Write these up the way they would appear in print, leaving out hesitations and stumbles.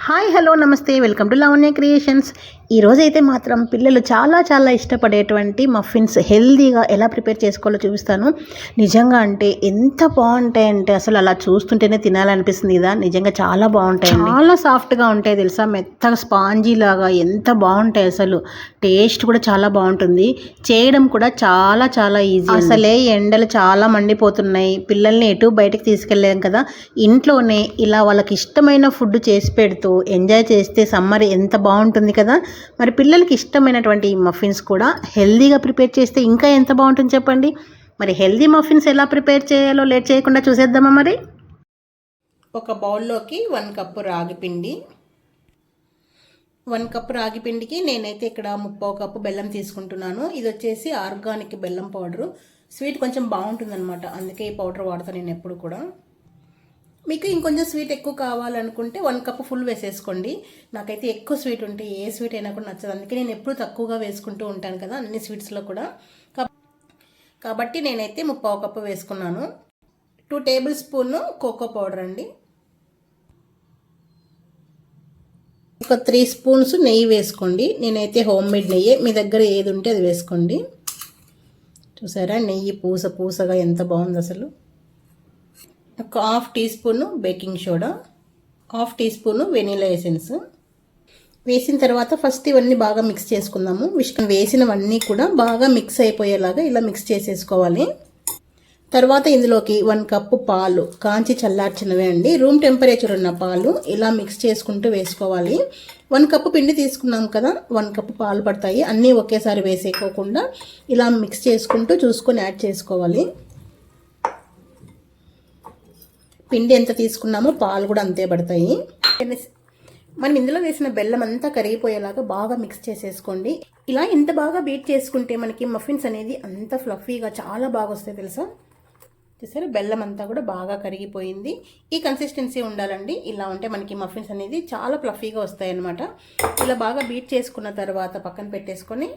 Hi hello నమస్తే welcome to Lavanya creations. ఈరోజైతే మాత్రం పిల్లలు చాలా ఇష్టపడేటువంటి మఫిన్స్ హెల్దీగా ఎలా ప్రిపేర్ చేసుకోవాలో చూపిస్తాను. నిజంగా అంటే ఎంత బాగుంటాయంటే అసలు అలా చూస్తుంటేనే తినాలనిపిస్తుంది కదా. నిజంగా చాలా బాగుంటాయి, చాలా సాఫ్ట్గా ఉంటాయి తెలుసా, మెత్తగా స్పాంజీ లాగా ఎంత బాగుంటాయి. అసలు టేస్ట్ కూడా చాలా బాగుంటుంది, చేయడం కూడా చాలా ఈజీ. అసలే ఎండలు చాలా మండిపోతున్నాయి, పిల్లల్ని ఎటు బయటకు తీసుకెళ్ళాం కదా, ఇంట్లోనే ఇలా వాళ్ళకి ఇష్టమైన ఫుడ్ చేసి పెడుతూ ఎంజాయ్ చేస్తే సమ్మర్ ఎంత బాగుంటుంది కదా. మరి పిల్లలకి ఇష్టమైనటువంటి ఈ మఫిన్స్ కూడా హెల్దీగా ప్రిపేర్ చేస్తే ఇంకా ఎంత బాగుంటుంది చెప్పండి. మరి హెల్దీ మఫిన్స్ ఎలా ప్రిపేర్ చేయాలో లేట్ చేయకుండా చూసేద్దామా. మరి ఒక బౌల్లోకి 1 కప్పు రాగి పిండి, 1 కప్పు రాగి పిండికి నేనైతే ఇక్కడ 3/4 కప్పు బెల్లం తీసుకుంటున్నాను. ఇది వచ్చేసి ఆర్గానిక్ బెల్లం పౌడరు. స్వీట్ కొంచెం బాగుంటుందన్నమాట, అందుకే ఈ పౌడర్ వాడతాను నేను ఎప్పుడు కూడా. మీకు ఇంకొంచెం స్వీట్ ఎక్కువ కావాలనుకుంటే 1 కప్పు ఫుల్ వేసేసుకోండి. నాకైతే ఎక్కువ స్వీట్ ఉంటే ఏ స్వీట్ అయినా కూడా నచ్చదు, అందుకే నేను ఎప్పుడు తక్కువగా వేసుకుంటూ ఉంటాను కదా అన్ని స్వీట్స్లో కూడా. కాబట్టి నేనైతే 3/4 కప్పు వేసుకున్నాను. 2 టేబుల్ స్పూన్ కోకో పౌడర్ అండి. ఒక 3 స్పూన్స్ నెయ్యి వేసుకోండి. నేనైతే హోమ్ మేడ్ నెయ్యి, మీ దగ్గర ఏది ఉంటే అది వేసుకోండి. చూసారా నెయ్యి పూసగా ఎంత బాగుంది అసలు. ఒక 1/2 teaspoon baking soda, 1/2 teaspoon vanilla essence వేసిన తర్వాత ఫస్ట్ ఇవన్నీ బాగా మిక్స్ చేసుకుందాము. వేసినవన్నీ కూడా బాగా మిక్స్ అయిపోయేలాగా ఇలా మిక్స్ చేసేసుకోవాలి. తర్వాత ఇందులోకి 1 కప్పు పాలు, కాంచి చల్లార్చినవే అండి, రూమ్ టెంపరేచర్ ఉన్న పాలు ఇలా మిక్స్ చేసుకుంటూ వేసుకోవాలి. 1 కప్పు పిండి తీసుకున్నాం కదా, 1 కప్పు పాలు పడతాయి. అన్నీ ఒకేసారి వేసేకోకుండా ఇలా మిక్స్ చేసుకుంటూ చూసుకొని యాడ్ చేసుకోవాలి. పిండి ఎంత తీసుకున్నామో పాలు కూడా అంతే పడతాయి. మనం ఇందులో వేసిన బెల్లం అంతా కరిగిపోయేలాగా బాగా మిక్స్ చేసేసుకోండి. ఇలా ఇంత బాగా బీట్ చేసుకుంటే మనకి మఫిన్స్ అనేది అంత ఫ్లఫీగా చాలా బాగా వస్తాయి తెలుసా. చూసారా బెల్లం అంతా కూడా బాగా కరిగిపోయింది. ఈ కన్సిస్టెన్సీ ఉండాలండి, ఇలా ఉంటే మనకి మఫిన్స్ అనేది చాలా ఫ్లఫీగా వస్తాయి అన్నమాట. ఇలా బాగా బీట్ చేసుకున్న తర్వాత పక్కన పెట్టేసుకొని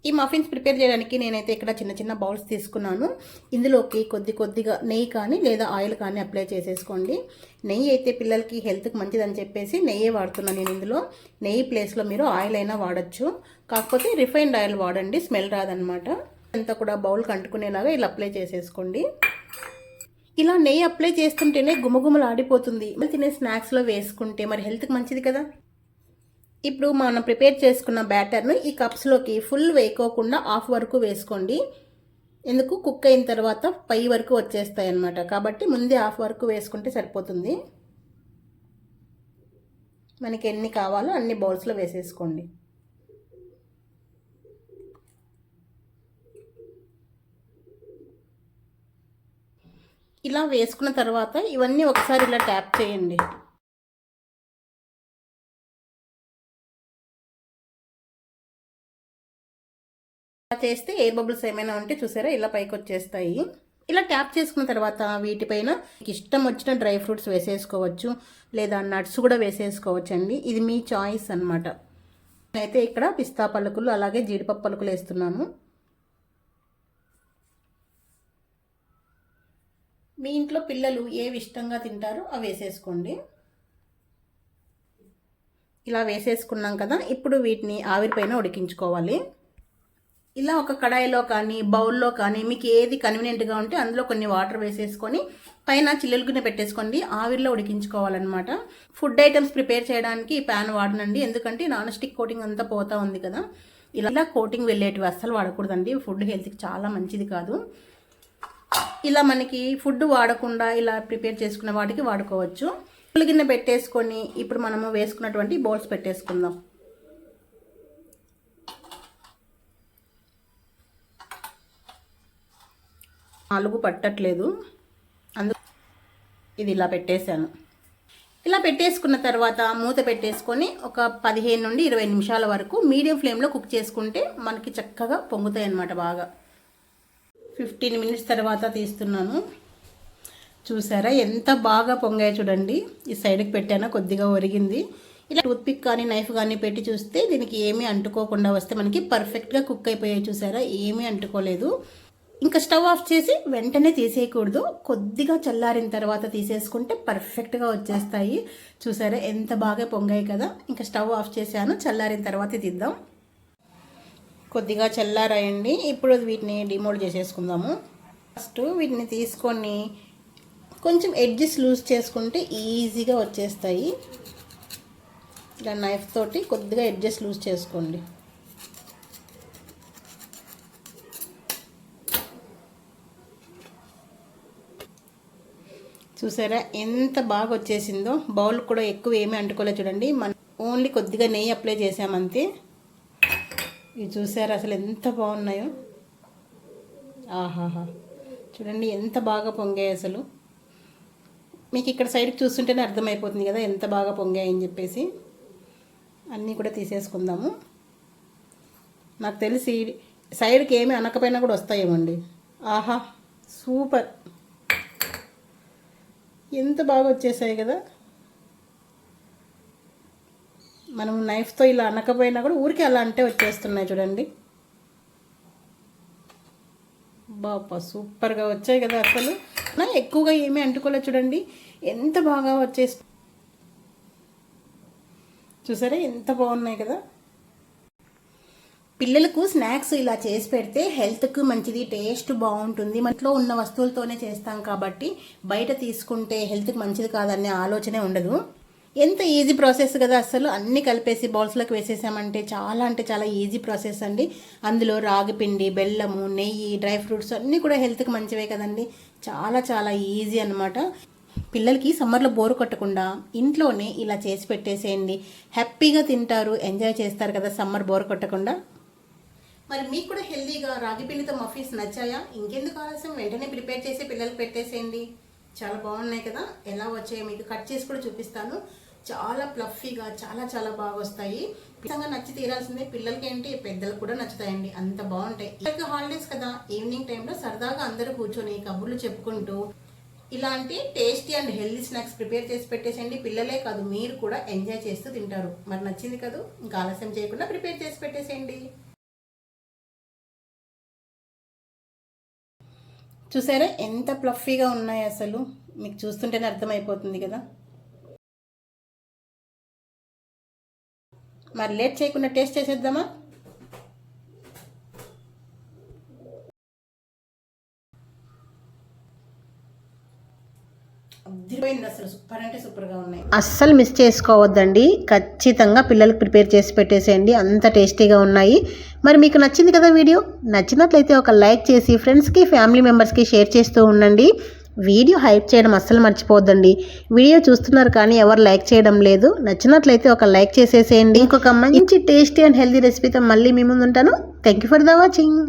ఈ మఫిన్స్ ప్రిపేర్ చేయడానికి నేనైతే ఇక్కడ చిన్న బౌల్స్ తీసుకున్నాను. ఇందులోకి కొద్దిగా నెయ్యి కానీ లేదా ఆయిల్ కానీ అప్లై చేసేసుకోండి. నెయ్యి అయితే పిల్లలకి హెల్త్కి మంచిదని చెప్పేసి నెయ్యి వాడుతున్నాను నేను. ఇందులో నెయ్యి ప్లేస్లో మీరు ఆయిల్ అయినా వాడచ్చు, కాకపోతే రిఫైన్డ్ ఆయిల్ వాడండి, స్మెల్ రాదనమాట. అంతా కూడా బౌల్కి అంటుకునేలాగా ఇలా అప్లై చేసేసుకోండి. ఇలా నెయ్యి అప్లై చేస్తుంటేనే గుమగుమలు ఆడిపోతుంది. తినే స్నాక్స్లో వేసుకుంటే మరి హెల్త్కి మంచిది కదా. ఇప్పుడు మనం ప్రిపేర్ చేసుకున్న బ్యాటర్ను ఈ కప్స్లోకి ఫుల్ వేయకోకుండా హాఫ్ వరకు వేసుకోండి. ఎందుకు కుక్ అయిన తర్వాత పై వరకు వచ్చేస్తాయి అన్నమాట, కాబట్టి ముందే హాఫ్ వరకు వేసుకుంటే సరిపోతుంది. మనకి ఎన్ని కావాలో అన్ని బౌల్స్లో వేసేసుకోండి. ఇలా వేసుకున్న తర్వాత ఇవన్నీ ఒకసారి ఇలా ట్యాప్ చేయండి. చేస్తే ఎయిర్ బబుల్స్ ఏమైనా ఉంటే చూసారా ఇలా పైకి వచ్చేస్తాయి. ఇలా ట్యాప్ చేసుకున్న తర్వాత వీటిపైన ఇష్టం వచ్చిన డ్రై ఫ్రూట్స్ వేసేసుకోవచ్చు, లేదా నట్స్ కూడా వేసేసుకోవచ్చు అండి, ఇది మీ చాయిస్ అనమాట. నేనైతే ఇక్కడ పిస్తా పలుకులు అలాగే జీడిపప్పు పలుకులు వేస్తున్నాను. మీ ఇంట్లో పిల్లలు ఏవి ఇష్టంగా తింటారో అవి వేసేసుకోండి. ఇలా వేసేసుకున్నాం కదా, ఇప్పుడు వీటిని ఆవిరిపైన ఉడికించుకోవాలి. ఇలా ఒక కడాయిలో కానీ బౌల్లో కానీ మీకు ఏది కన్వీనియంట్గా ఉంటే అందులో కొన్ని వాటర్ వేసేసుకొని పైన చిల్లులు గిన్నె పెట్టేసుకోండి, ఆవిరిలో ఉడికించుకోవాలన్నమాట. ఫుడ్ ఐటమ్స్ ప్రిపేర్ చేయడానికి ఈ ప్యాన్ వాడనండి, ఎందుకంటే నాన్ స్టిక్ కోటింగ్ అంతా పోతా ఉంది కదా. ఇలా కోటింగ్ వెళ్ళేటివి అస్సలు వాడకూడదండి, ఫుడ్ హెల్త్కి చాలా మంచిది కాదు. ఇలా మనకి ఫుడ్ వాడకుండా ఇలా ప్రిపేర్ చేసుకున్న వాటికి వాడుకోవచ్చు. చిల్లులు గిన్నె పెట్టేసుకొని ఇప్పుడు మనము వేసుకున్నటువంటి బౌల్స్ పెట్టేసుకుందాం. నాలుగు పట్టట్లేదు, ఇది ఇలా పెట్టేశాను. ఇలా పెట్టేసుకున్న తర్వాత మూత పెట్టేసుకొని ఒక 15 నుండి 20 నిమిషాల వరకు మీడియం ఫ్లేమ్లో కుక్ చేసుకుంటే మనకి చక్కగా పొంగుతాయి అన్నమాట బాగా. 15 మినిట్స్ తర్వాత తీస్తున్నాను. చూసారా ఎంత బాగా పొంగాయో చూడండి. ఈ సైడ్కి పెట్టాను, కొద్దిగా ఒరిగింది. ఇలా టూత్పిక్ కానీ నైఫ్ కానీ పెట్టి చూస్తే దీనికి ఏమీ అంటుకోకుండా వస్తే మనకి పర్ఫెక్ట్గా కుక్ అయిపోయాయి. చూసారా ఏమీ అంటుకోలేదు. ఇంకా స్టవ్ ఆఫ్ చేసి వెంటనే తీసేయకూడదు, కొద్దిగా చల్లారిన తర్వాత తీసేసుకుంటే పర్ఫెక్ట్గా వచ్చేస్తాయి. చూసారా ఎంత బాగా పొంగాయి కదా. ఇంకా స్టవ్ ఆఫ్ చేశాను, చల్లారిన తర్వాత తీద్దాం. కొద్దిగా చల్లారాయండి. ఇప్పుడు వీటిని డిమోల్డ్ చేసేసుకుందాము. ఫస్ట్ వీటిని తీసుకొని కొంచెం ఎడ్జెస్ లూజ్ చేసుకుంటే ఈజీగా వచ్చేస్తాయి. ఇలా నైఫ్ తోటి కొద్దిగా ఎడ్జెస్ లూజ్ చేసుకోండి. చూసారా ఎంత బాగా వచ్చేసిందో. బౌల్ కూడా ఎక్కువ ఏమీ అంటుకోలేదు చూడండి, మనం ఓన్లీ కొద్దిగా నెయ్యి అప్లై చేసామంతే. ఇవి చూసారా అసలు ఎంత బాగున్నాయో. ఆహాహా చూడండి ఎంత బాగా పొంగాయి అసలు. మీకు ఇక్కడ సైడ్కి చూస్తుంటేనే అర్థమైపోతుంది కదా ఎంత బాగా పొంగాయని చెప్పేసి. అన్నీ కూడా తీసేసుకుందాము. నాకు తెలిసి సైడ్కి ఏమీ అనకపోయినా కూడా వస్తాయేమండి. ఆహా సూపర్, ఎంత బాగా వచ్చేసాయి కదా. మనం నైఫ్తో ఇలా అనకపోయినా కూడా ఊరికే అలా అంటే వచ్చేస్తున్నాయి చూడండి. బాపా సూపర్గా వచ్చాయి కదా అసలు. ఎక్కువగా ఏమీ అంటుకోలేదు చూడండి, ఎంత బాగా వచ్చేసి. చూసారా ఎంత బాగున్నాయి కదా. పిల్లలకు స్నాక్స్ ఇలా చేసి పెడితే హెల్త్కు మంచిది, టేస్ట్ బాగుంటుంది. మనలో ఉన్న వస్తువులతోనే చేస్తాం కాబట్టి బయట తీసుకుంటే హెల్త్కి మంచిది కాదనే ఆలోచనే ఉండదు. ఎంత ఈజీ ప్రాసెస్ కదా అసలు. అన్నీ కలిపేసి బౌల్స్లోకి వేసేసామంటే చాలా అంటే చాలా ఈజీ ప్రాసెస్ అండి. అందులో రాగి పిండి, బెల్లము, నెయ్యి, డ్రై ఫ్రూట్స్ అన్నీ కూడా హెల్త్కి మంచివే కదండి. చాలా చాలా ఈజీ అనమాట. పిల్లలకి సమ్మర్లో బోరు కొట్టకుండా ఇంట్లోనే ఇలా చేసి పెట్టేసేయండి. హ్యాపీగా తింటారు, ఎంజాయ్ చేస్తారు కదా సమ్మర్ బోరు కొట్టకుండా. మరి మీకు కూడా హెల్తీగా రాగి పిండితో మఫిన్స్ నచ్చాయా? ఇంకెందుకు ఆలస్యం, వెంటనే ప్రిపేర్ చేసి పిల్లలకు పెట్టేసేయండి. చాలా బాగున్నాయి కదా. ఎలా వచ్చాయో మీకు కట్ చేసి కూడా చూపిస్తాను. చాలా ప్లఫీగా చాలా చాలా బాగా వస్తాయి. నిజంగా నచ్చి తీరాల్సిందే. పిల్లలకి ఏంటి పెద్దలకు కూడా నచ్చుతాయండి, అంత బాగుంటాయి. పిల్లలకి హాలిడేస్ కదా, ఈవినింగ్ టైంలో సరదాగా అందరూ కూర్చొని కబుర్లు చెప్పుకుంటూ ఇలాంటి tasty and healthy snacks prepare చేసి పెట్టేసేయండి. పిల్లలే కాదు మీరు కూడా ఎంజాయ్ చేస్తూ తింటారు. మరి నచ్చింది కదా, ఇంకా ఆలస్యం చేయకుండా ప్రిపేర్ చేసి పెట్టేసేయండి. చూసారా ఎంత ప్లఫీగా ఉన్నాయి అసలు. మీకు చూస్తుంటేనే అర్థమైపోతుంది కదా. మరి లేట్ చేయకుండా టేస్ట్ చేసేద్దామా? అసలు సూపర్ అంటే సూపర్గా ఉన్నాయి. అస్సలు మిస్ చేసుకోవద్దండి. ఖచ్చితంగా పిల్లలకు ప్రిపేర్ చేసి పెట్టేసేయండి, అంత టేస్టీగా ఉన్నాయి. మరి మీకు నచ్చింది కదా వీడియో. నచ్చినట్లయితే ఒక లైక్ చేసి ఫ్రెండ్స్కి, ఫ్యామిలీ మెంబర్స్కి షేర్ చేస్తూ ఉండండి. వీడియో హైప్ చేయడం అస్సలు మర్చిపోవద్దండి. వీడియో చూస్తున్నారు కానీ ఎవరు లైక్ చేయడం లేదు. నచ్చినట్లయితే ఒక లైక్ చేసేసేయండి. ఇంకొక మంచి టేస్టీ అండ్ హెల్తీ రెసిపీతో మళ్ళీ మీ ముందు ఉంటాను. Thank you for the watching.